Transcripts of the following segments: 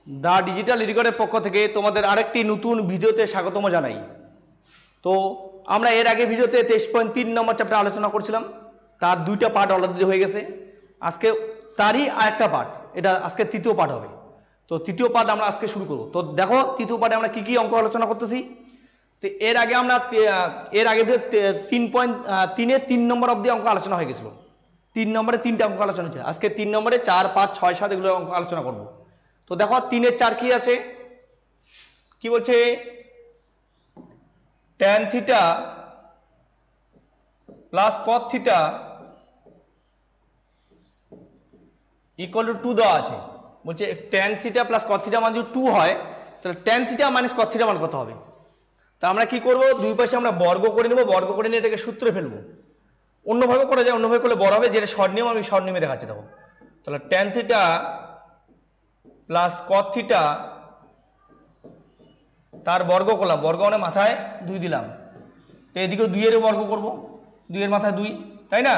The digital রেকর্ডের পক্ষ থেকে তোমাদের আরেকটি নতুন ভিডিওতে স্বাগতম জানাই। তো আমরা এর আগে ভিডিওতে 23.3 নম্বর চ্যাপ্টার আলোচনা করছিলাম, তার দুইটা পার্ট অলরেডি হয়ে গেছে। আজকে তারই আরেকটা পার্ট, এটা আজকে তৃতীয় পার্ট হবে। তো তৃতীয় পার্ট আমরা আজকে শুরু করব। তো দেখো তৃতীয় পার্টে আমরা কি কি অঙ্ক আলোচনা করতেছি। তো এর আগে আমরা ভিডিও 3.3 নম্বর অবধি অঙ্ক আলোচনা হয়ে গেছিল। 3 নম্বরে 3টা অঙ্ক আলোচনা হচ্ছে, আজকে 3 নম্বরে 4, 5, 6, 7 এগুলো অঙ্ক আলোচনা করব। তো দেখো 3-এর 4 কি আছে, কি বলছে, tan theta plus cot theta equal two 2 দেওয়া আছে। বলছে tan theta plus cot theta মান যদি 2 হয়, তাহলে tan theta minus cot theta মান কত হবে। তা আমরা কি করব, দুই পাশে আমরা বর্গ করে নেব, বর্গ করে নিয়ে এটাকে সূত্রে ফেলবো। অন্যভাবে করা যায়, অন্যভাবে করলে বড় হবে, যেটা শর্ট নিয়ম আমি শর্ট নিয়মে দেখাচ্ছি। দেখো তাহলে tan theta plus cot theta তার বর্গ করলাম, বর্গ মানে মাথায় 2 দিলাম। তো এদিকেও 2 এর বর্গ করব, 2 এর মাথায় 2, তাই না।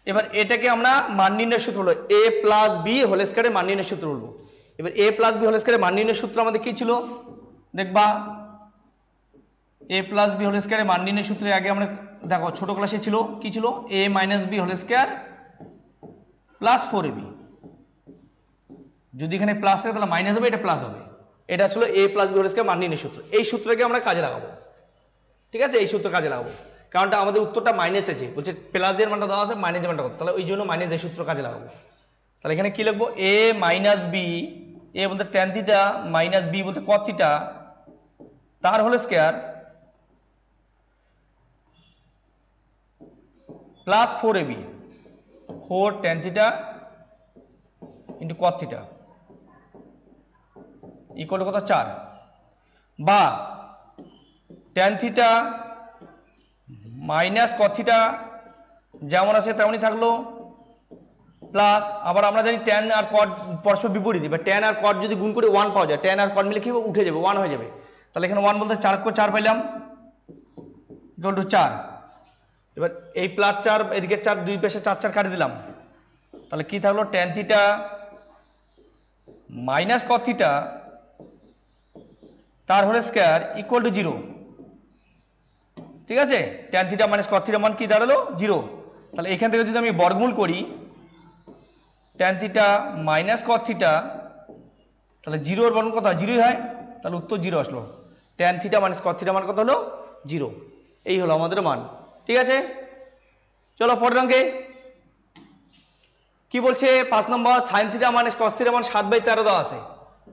এবার এটাকে আমরা মান নির্ণয়ের সূত্র হলো a প্লাস বি হোল স্কয়ারের মান নির্ণয়ের সূত্র বলবো। এবার a প্লাস বি হোল স্কয়ারের মান নির্ণয়ের সূত্র আমাদের কি ছিল দেখবা, a প্লাস বি হোল স্কয়ারের মান নির্ণয়ের সূত্রে আগে আমরা দেখো ছোট ক্লাসে ছিল কি ছিল, a minus b whole square plus 4ab। যদি এখানে প্লাস থাকে তাহলে মাইনাস হবে, এটা প্লাস হবে। এটা ছিল a plus b whole square মান নির্ণয়ের সূত্র। এই সূত্রকে আমরা কাজে লাগাবো, ঠিক আছে, এই সূত্র কাজে লাগাবো। কারণটা আমাদের উত্তরটা মাইনাস আছে, বলছে প্লাসের মানটা দেওয়া আছে, মাইনাসের মানটা কত, তাহলে ওই জন্য মাইনাস এই সূত্র কাজে লাগাবো। তাহলে এখানে কি লিখবো, a মাইনাস বি, a বলতে tan থিটা মাইনাস বি বলতে cot থিটা তার whole square plus 4ab, 4 tan theta into cot theta equal to কত 4, বা tan theta minus cot theta যেমন আছে তেমনই থাকলো, প্লাস আবার আমরা জানি tan আর cot পরস্পর বিপরীত, বা tan আর cot যদি গুণ করে 1 পাওয়া যায়, tan আর cot মিলে কি উঠে যাবে, 1 হয়ে যাবে। তাহলে এখানে 1 বলতে 4 পাইলাম ইকুয়াল টু 4। এবার এই প্লাস 4 এদিকে 4, দুই পাশে 4 কাটে দিলাম, তাহলে কি থাকলো, tan theta minus cot theta তার হোল স্কয়ার ইকুয়াল টু 0। ঠিক আছে, tan theta minus cot theta মান কি দাঁড়ালো 0। তাহলে এখান থেকে যদি আমি বর্গমূল করি tan theta minus cot theta, তাহলে 0 এর বর্গমূল কত হয়, 0ই হয়, তাহলে উত্তর 0 আসলো। tan theta minus cot theta মান কত হলো 0। এই হলো আমাদের মান, ঠিক আছে। চলো পরের অঙ্কে কি বলছে, 5 নম্বর, sin theta minus cos theta মান 7/13 দেওয়া আছে।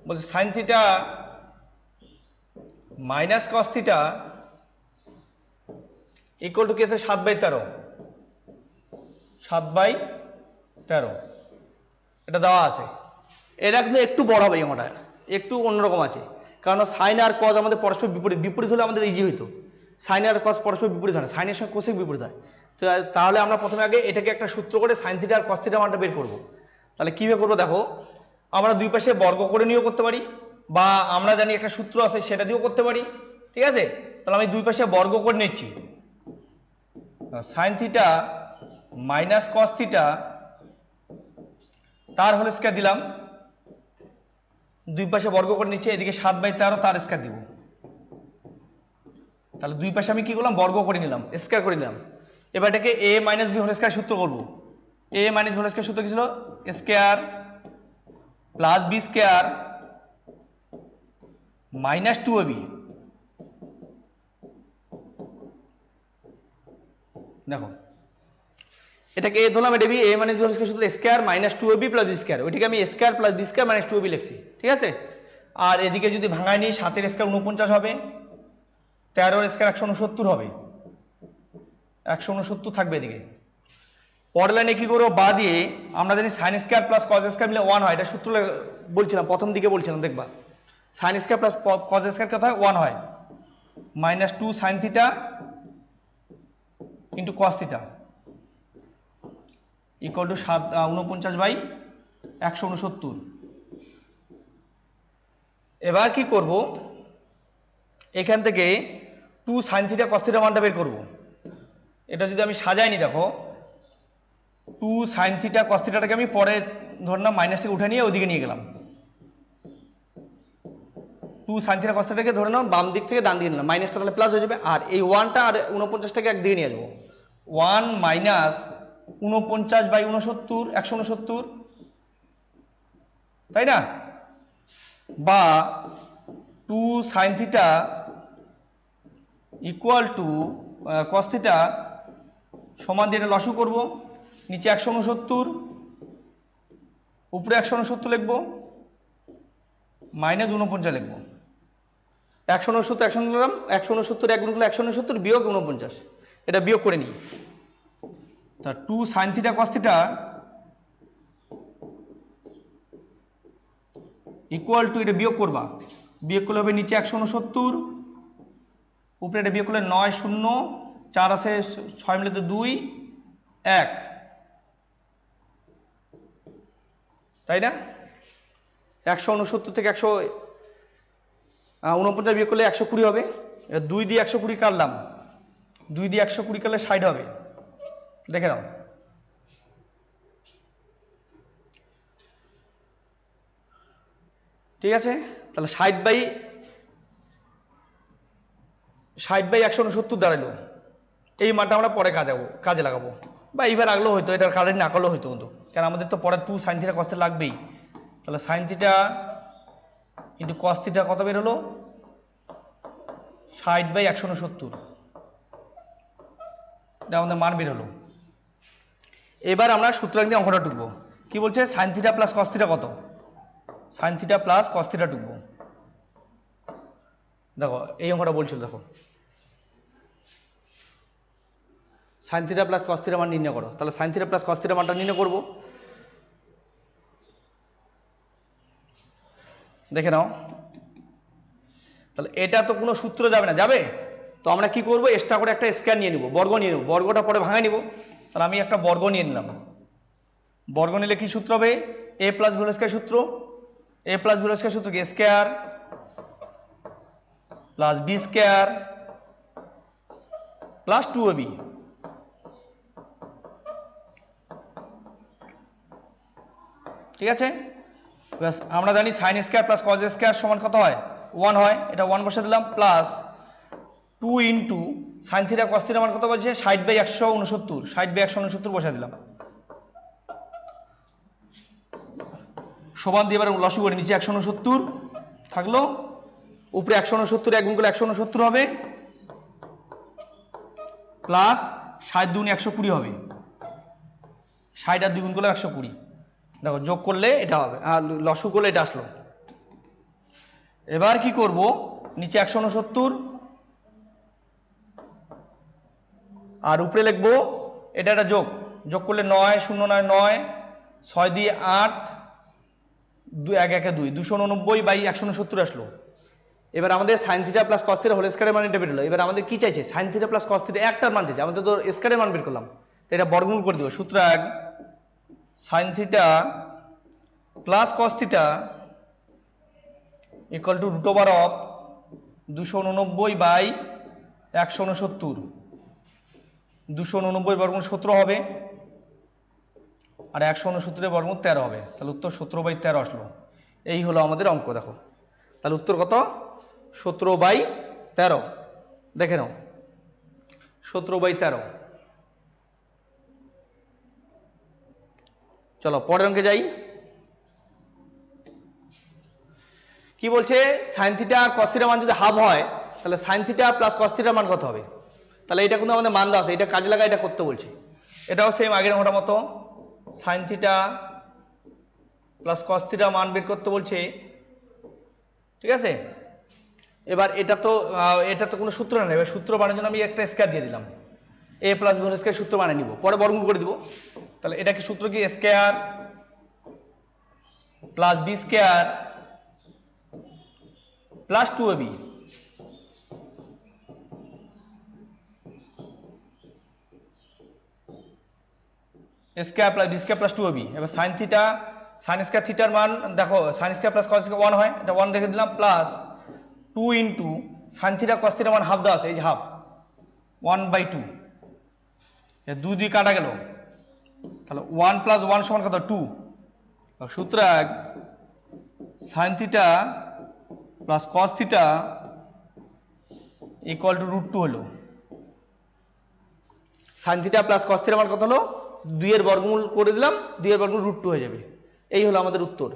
বলছে sin theta minus cos theta equal two কি আছে 7/13, 7/13 এটা দেওয়া আছে। এটা কিন্তু একটু বড় হবে, অঙ্কটা একটু অন্যরকম আছে, কারণ সাইন আর কজ আমাদের পরস্পর বিপরীত, বিপরীত হলে আমাদের ইজি হইতো। সাইন আর কজ পরস্পর বিপরীত হয় না, সাইনের সঙ্গে কোসেক বিপরীত হয়। তো তাহলে আমরা প্রথমে আগে এটাকে একটা সূত্র করে সাইন থিটা আর কস থিটা মানটা বের করবো। তাহলে কীভাবে করবো দেখো, আমরা দুই পাশে বর্গ করে নিয়েও করতে পারি, বা আমরা জানি একটা সূত্র আছে সেটা দিয়েও করতে পারি, ঠিক আছে। তাহলে আমি দুই পাশে বর্গ করে নিচ্ছি, sine theta minus cos theta তার হোল স্কয়ার দিলাম, দুই পাশে বর্গ করে নিচ্ছে, এদিকে 7/13 তার স্কয়ার দিব। তাহলে দুই পাশে আমি কি করলাম, বর্গ করে নিলাম, স্কয়ার করে নিলাম। এবার এটাকে a minus b whole square সূত্র করবো। a মাইনাস হোল স্কয়ার সূত্র কি ছিল, square plus b square minus 2ab। দেখো এটাকে এ ধরলাম, এটা b, a minus b whole square সূত্র square minus 2ab plus b square, ওইটাকে আমি square plus b square minus 2ab লিখছি, ঠিক আছে। আর এদিকে যদি ভাঙায় নিই, 7 স্কয়ার 49 হবে, 13 স্কয়ার 169 হবে, 169 থাকবে এদিকে। পরের লাইনে কি করবো, বা দিয়ে আমরা জানি sine square plus cos square মিলে 1 হয়, এটা সূত্র বলছিলাম প্রথম দিকে বলছিলাম, দেখবা sign square plus cos square কত হয়, 1 হয়, minus 2 sine theta into cos theta equal two 49/169। এবার কি করব, এখান থেকে 2 সাইন থিটা কস থিটা মানটা বের করব। এটা যদি আমি সাজাইনি, দেখো 2 সাইন থিটা কস থিটাটাকে আমি পরে ধরলাম মাইনাস থেকে উঠে নিয়ে ওইদিকে নিয়ে গেলাম, টু সাইন থিটা কস থিটাকে ধরে নাও বাম দিক থেকে ডান দিকে নিলাম, মাইনাসটা তাহলে প্লাস হয়ে যাবে, আর এই 1টা আর 49টাকে একদিকে নিয়ে আসবো, 1 মাইনাস 49/69 169, তাই না, বা 2 sine theta equal to cos theta সমান দিয়ে এটা লসু করব, নিচে 169 উপরে 169 লিখবো, মাইনাস 49 লিখবো, 169 169 এক গুণ করলে 169 বিয়োগ 49, এটা বিয়োগ করে নিই। তা 2 sine theta cos theta equal two, এটা বিয়োগ করবা, বিয়োগ করলে হবে নিচে 169 উপরে এটা বিয়োগ করলে 9 0 4 আছে 6 মিলে তো 2 1, তাই না, 169 থেকে 149 বিয়োগ করলে 120 হবে, 2 দিয়ে 120 কাটলাম, 2 দিয়ে 120 কাটলে 60 হবে, দেখে নাও। ঠিক আছে, তাহলে 60/169 দাঁড়ালো, এই মানটা আমরা পরে কাজে লাগাবো, বা এইবার লাগলেও হয়তো, এটার কাজে না করলেও হয়তো, কারণ আমাদের তো পরে 2 সাইন থিটা কস থিটা লাগবেই। তাহলে sine theta into cos theta কত বের হলো, 60/169, এটা আমাদের মান বের হলো। এবার আমরা সূত্রাং দিয়ে অঙ্কটা টুকবো, কি বলছে, sine theta plus cos theta কত, sine theta plus cos theta টুকবো, দেখো এই অঙ্কটা বলছিল, দেখো sine theta plus cos theta মান নির্ণয় করো, তাহলে sine theta plus cos theta মানটা নির্ণয় করবো, দেখে নাও। তাহলে এটা তো কোনো সূত্র যাবে না, যাবে তো আমরা কি করব, এক্সট্রা করে একটা স্কয়ার নিয়ে নিব, বর্গ নিয়ে নেব, বর্গটা পরে ভাঙাই নিব। তাহলে আমি একটা বর্গ নিয়ে নিলাম, বর্গ নিলে কি সূত্র হবে, a plus b whole square সূত্র, a plus b whole square সূত্র কি, square plus b square plus 2ab, ঠিক আছে। আমরা জানি sine square plus cos square সমান কত হয়, 1 হয়, এটা 1 বসে দিলাম, plus 2 into sine theta cos theta মান কত বলছে, 60/169, 60/169 বসে দিলাম, সমান দিয়ে এবার লসু করে নিচে 169 থাকলো, উপরে 169 এক গুণ করলে 169 হবে, প্লাস 60 দুগুণ 120 হবে, 60 আর 2 গুণ করলে 120, দেখো যোগ করলে এটা হবে, আর লসু করলে এটা আসলো। এবার কি করব, নিচে 169 আর উপরে লিখবো, এটা একটা যোগ করলে 9 0 9 9 6 দিয়ে 8 2 1 1 2 299/169 আসলো। এবার আমাদের sine theta plus cos theta whole স্কয়ারের মান এটা বের হলো। এবার আমাদের কি চাইছে, sine theta plus cos theta একটার মান চাইছে, আমাদের তো স্কয়ারের মান বের করলাম, তো এটা বর্গমূল করে দেবো। সুতরাং sign theta plus cos theta equal two √over of 289/169, 289 বর্গমূল 17 হবে, আর 169 বর্গমূল 13 হবে, তাহলে উত্তর 17/13 আসলো। এই হলো আমাদের অঙ্ক, দেখো তাহলে উত্তর কত, 17/13, দেখে নাও 17/13। চলো পরের অঙ্কে যাই, কি বলছে, সাইন থিটা আর কস থিটার মান যদি হাফ হয়, তাহলে সাইন থিটা প্লাস কস থিটার মান কত হবে, তাহলে এটা কিন্তু আমাদের মান দেওয়া আছে, এটা কাজে লাগা, এটা করতে বলছে, এটাও সেম আগের অঙ্কটার মতো, sign theta plus cos theta মান বের করতে বলছে, ঠিক আছে। এবার এটা তো কোনো সূত্র না, এবার সূত্র বানানোর জন্য আমি একটা স্কয়ার দিয়ে দিলাম, a plus b whole square সূত্র বানিয়ে নিব, পরে বর্গমূল করে দিব। তাহলে এটা কি সূত্র, কি square plus b square plus 2ab, square plus b square plus 2ab। এবার সাইন থিটা, সাইন স্কয়ার থিটার মান দেখো, sine square plus cos square 1 হয়, এটা 1 রেখে দিলাম, plus 2 into sine theta cos থিটার মান হাফ দেওয়া আছে, এই যে হাফ 1/2, 2 দিয়ে কাটা গেল, তাহলে 1 + 1 সমান কত, 2। সুতরাং sign theta plus cos theta equal two √2 হলো। Sign theta plus cos theta মান কত হলো? 2 এর বর্গমূল করে দিলাম, 2 এর বর্গমূল √2 হয়ে যাবে। এই হলো আমাদের উত্তর,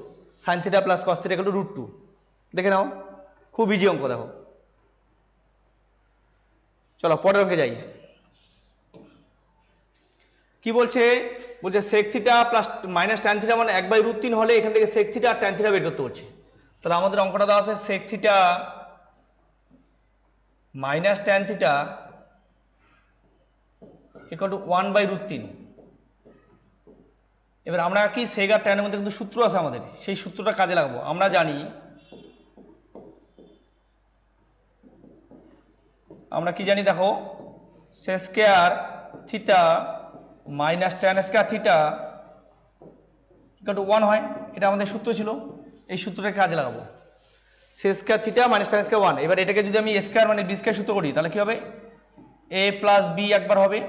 sign theta plus cos theta equal two √2। দেখে নাও, খুব ইজি অঙ্ক। দেখো, চলো পরের অঙ্কে যাই। কি বলছে? বলছে sec theta plus minus tan theta মানে 1/√3 হলে এখান থেকে সেক থিটা আর ট্যান থিটা বের করতে হচ্ছে। তাহলে আমাদের অঙ্কটা দেওয়া আছে sec theta minus tan theta equal to 1/√3। এবার আমরা কি সেক আর ট্যানের মধ্যে কিন্তু সূত্র আছে আমাদের, সেই সূত্রটা কাজে লাগাবো। আমরা জানি, আমরা কি জানি দেখো, sec square theta minus tan square theta equal to 1 হয়। এটা আমাদের সূত্র ছিল, এই সূত্রটাকে কাজে লাগাবো। Sec square theta minus tan square 1। এবার এটাকে যদি আমি এ স্কয়ার মানে বি স্কয়ার সূত্র করি তাহলে কি হবে? এ প্লাস বি একবার হবে,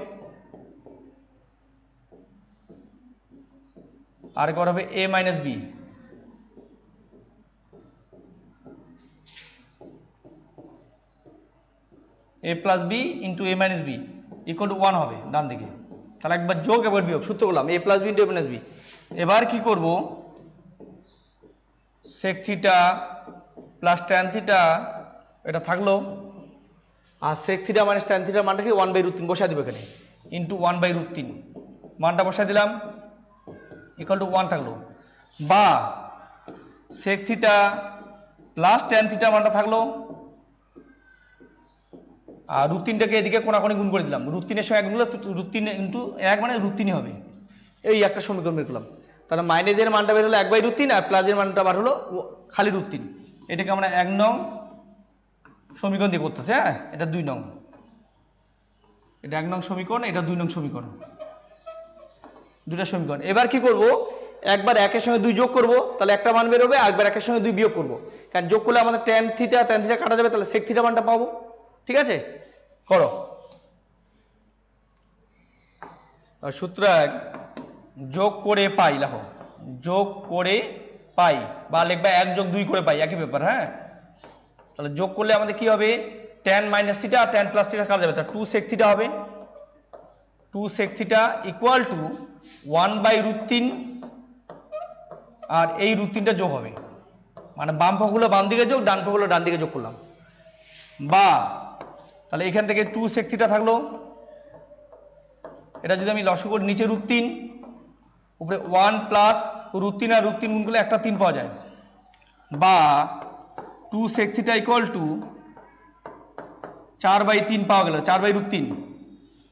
আর একবার হবে a minus b. A plus b into a minus b equal to 1 হবে ডান দিকে। তাহলে একবার যোগ একবার বিয়োগ সূত্র করলাম, a plus b into a minus b. এবার কি করব? Sec theta plus tan theta এটা থাকলো, আর সেক থিটা মাইনাস ট্যান থিটার মানটা কি 1/√3 বসাই দেবো এখানে, ইন্টু 1/√3 মানটা বসাই দিলাম, ইকুয়াল টু 1 থাকলো। বা sec theta plus tan theta মানটা থাকলো, আর √3টাকে এদিকে কোনাকুনি গুণ করে দিলাম। √3 এর সঙ্গে 1 গুণ করলে √3 ইন্টু 1 মানে √3 হবে। এই একটা সমীকরণ বের করলাম। তাহলে মাইনাসের মানটা বের হলো 1/√3 আর প্লাসের মানটা বার হলো খালি √3। এটাকে আমরা 1 নং সমীকরণ দিয়ে করতেছি। হ্যাঁ, এটা 2 নং, এটা 1 নং সমীকরণ, এটা 2 নং সমীকরণ, দুটা সমীকরণ। এবার কি করব? একবার একের সঙ্গে 2 যোগ করব, তাহলে একটা মান বের হবে, আর একবার একের সঙ্গে 2 বিয়োগ করব। কারণ যোগ করলে আমাদের ট্যান থিটা কাটা যাবে, তাহলে সেক থিটা মানটা পাবো। ঠিক আছে, করো। সূত্র 1, যোগ করে পাই, লেখো যোগ করে পাই, বা লিখবা 1 যোগ 2 করে পাই, একই ব্যাপার। হ্যাঁ, তাহলে যোগ করলে আমাদের কি হবে? ট্যান মাইনাস থিটা আর ট্যান প্লাস থিটা কাটা যাবে, তাহলে 2 সেক থিটা হবে। 2 সেক থিটা ইকুয়াল টু 1/√3, আর এই √3টা যোগ হবে, মানে বাম পক্ষগুলো বাম দিকে যোগ, ডান পক্ষগুলো ডান দিকে যোগ করলাম। বা তাহলে এখান থেকে 2 সেক থিটা থাকলো, এটা যদি আমি লসাগু করি, নিচে √3, উপরে 1 প্লাস √3, আর √3 গুণ করলে একটা 3 পাওয়া যায়। বা 2 সেক থিটা ইকুয়াল টু 4/3 পাওয়া গেল, 4/√3।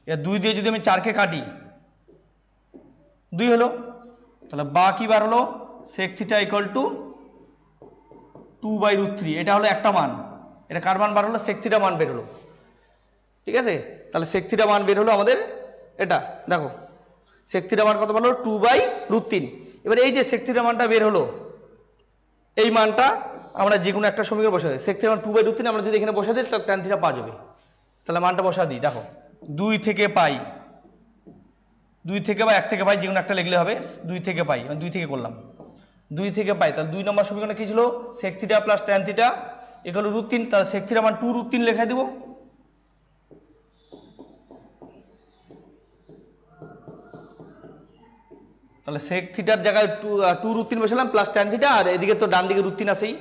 এর 2 দিয়ে যদি আমি 4কে কাটি, 2 হলো। তাহলে বা কি বার হলো? Sec theta equal to 2/√3। এটা হলো একটা মান, এটা কার মান বার হলো? সেক থিটা মান বের হলো। ঠিক আছে, তাহলে সেক থিটা মান বের হলো আমাদের এটা। দেখো সেক থিটা মান কত বলো? 2/√3। এবার এই যে সেক থিটা মানটা বের হলো, এই মানটা আমরা যে কোনো একটা সমীকরণ বসা দিই। সেক থিটা মান 2/√3 আমরা যদি এখানে বসা দিই, তাহলে ট্যান থিটা পাওয়া যাবে। তাহলে মানটা বসা দিই। দেখো 2 থেকে পাই, 2 থেকে বা 1 থেকে পাই, যে কোনো একটা লিখলে হবে। 2 থেকে পাই, 2 থেকে করলাম, 2 থেকে পাই। তাহলে 2 নম্বর সমীকরণে কি ছিল? Sec theta plus tan theta equal to √3। তাহলে সেক থিটা মান 2√3 লেখাই দেবো। তাহলে সেক থিটার জায়গায় 2√3 বসালাম, প্লাস ট্যান থিটা, আর এদিকে তো ডান দিকে √3 আছেই।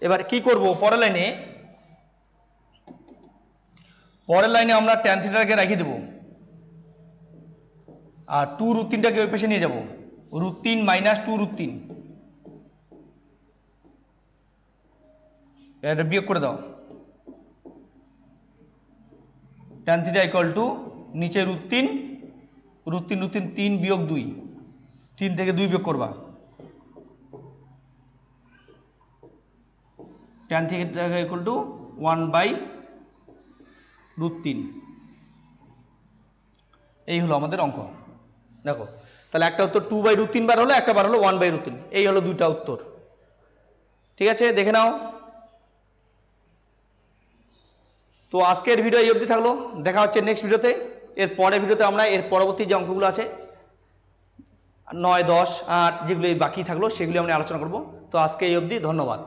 এবার কি করব? পরের লাইনে আমরা ট্যান থিটাকে রেখে দেবো, আর 2√3টাকে ওই পাশে নিয়ে যাবো, √3 মাইনাস 2√3, এটা বিয়োগ করে দাও। ট্যান থিটা ইকুয়াল টু নিচে √3, 3 বিয়োগ 2, 3 থেকে 2 বিয়োগ করবা, ট্যান থিটা ইকুয়াল টু 1/√3। এই হলো আমাদের অঙ্ক। দেখো তাহলে একটা উত্তর 2/√3 বার হলো, একটা বার হলো 1/√3। এই হলো দুইটা উত্তর। ঠিক আছে, দেখে নাও। তো আজকের ভিডিও এই অবধি থাকলো, দেখা হচ্ছে নেক্সট ভিডিওতে। এর পরের ভিডিওতে আমরা এর পরবর্তী যে অঙ্কগুলো আছে 9, 10, 8 যেগুলি বাকি থাকলো সেগুলি আমরা আলোচনা করব। তো আজকে এই অবধি, ধন্যবাদ।